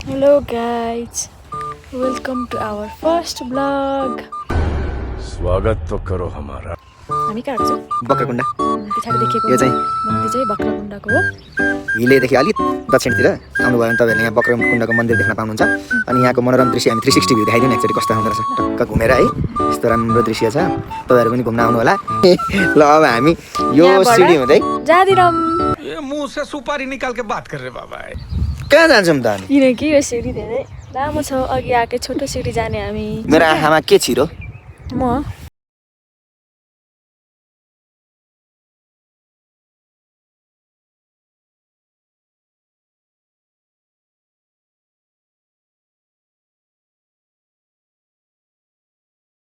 Hello guys, welcome to our first vlog. स्वागत तो करो हमारा। हामी कहाँ छौँ? बक्रकुण्डा पछाडि देखेको यो चाहिँ मन्दिर चाहिँ बक्रकुण्डाको हो। हिलेदेखि अलिक दक्षिणतिर आउनुभयो भने तपाईँहरूले यहाँ बक्रकुण्डाको मन्दिर देख्न पाउनुहुन्छ। अनि यहाँको मनोरम दृश्य हामी 360 भ्यू देखाइदिउँ एकचोटि कस्तो हुँदो रहेछ। टक्क घुमेर है यस्तो राम्रो दृश्य छ, तपाईँहरू पनि घुम्न आउनु होला। ल अब हामी यो सिडी हुँदै जादिरम। ये मुंह से सुपारी निकाल के बात कर रहे बाबा। कहाँ जान्छौँ त हामी? किनकि यो सिडी धेरै लामो छ, अघि आएकै छोटो सिडी जाने हामी। मेरो आँखामा के छिरो? म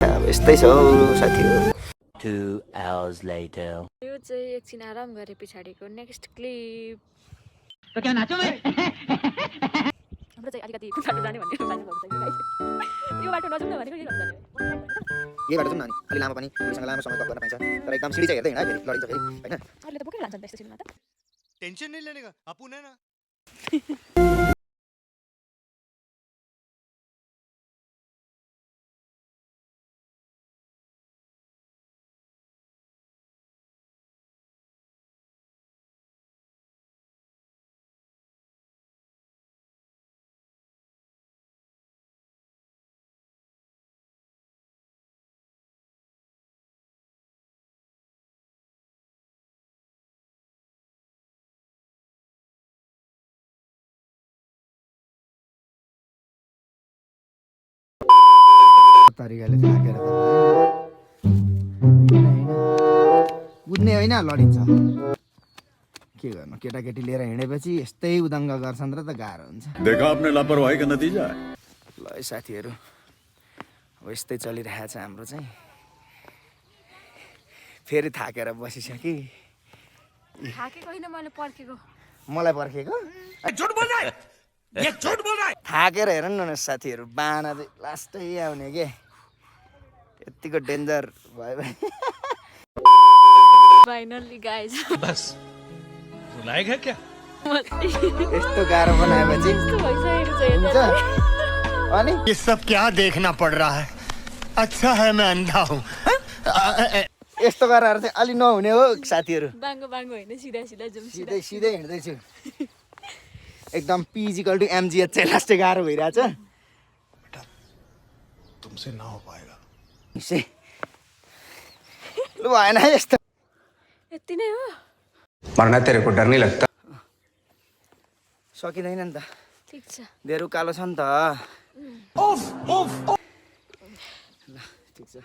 अब यस्तै छ हौ साथीहरु। 2 hours later. यो चाहिँ एकछिन आराम गरे पछाडिको नेक्स्ट क्लिप। तो क्या नाचो मैं? हाम्रो चाहिँ अलिकति बाटो जाने भन्ने प्लान भएको छ गाइस। यो बाटो नजाउँ न भनेको यही बाटो जाने। यही बाटो जाउँ न अनि अलि लामो पनि पुलिससँग लामो समय गफ गर्न पाइन्छ। तर एकदम सिडी चाहिँ हेर्दै हिँड है, फेरि लडिन्छ फेरि हैन। अरूले त बोकेर लान्छन् त्यस्तो सिडीमा त। टेंशन नहीं लेने का अपन है ना। तरिकाले थाकेर त बुझ्ने होइन लडिन्छ। के गर्नु, केटाकेटी लिएर हिँडेपछि यस्तै उदङ्ग गर्छन् र त गाह्रो हुन्छ। देखा आपने लापरवाही का नतीजा है। ल है साथीहरू, अब यस्तै चलिरहेको छ हाम्रो चाहिँ। फेरि थाकेर बसिसकेँ। थाकेको होइन, मैले पर्खेको। मलाई पर्खेको थाकेर हेर्नु न साथीहरू, बाना चाहिँ लास्टै आउने के यतिको डेन्जर भयो भने। फाइनली गाइस बस लायक है क्या? यस्तो गाह्रो बनाएपछि यस्तो भइसकेको छ हुन्छ। यता। अनि ये सब क्या देखना पड़ रहा है? अच्छा है मैं अंधा हूँ। यस्तो गरेर चाहिँ अलि नहुने हो साथीहरू। बाङ्गो बाङ्गो होइन, सिधा सिधा जाउँ। सिधै सिधै हिँड्दैछु। एकदम पिजिकल टु एमजिएच चाहिँ लास्टै गाह्रो भइरहेछ। तुमसे ना हो पाएगा। लु भएन है यस्तो। यति नै हो, मरना तेरे को डर नहीं लगता? सकिँदैन नि त, ठिक छ। धेरै कालो छ नि त। ल ठिक छ।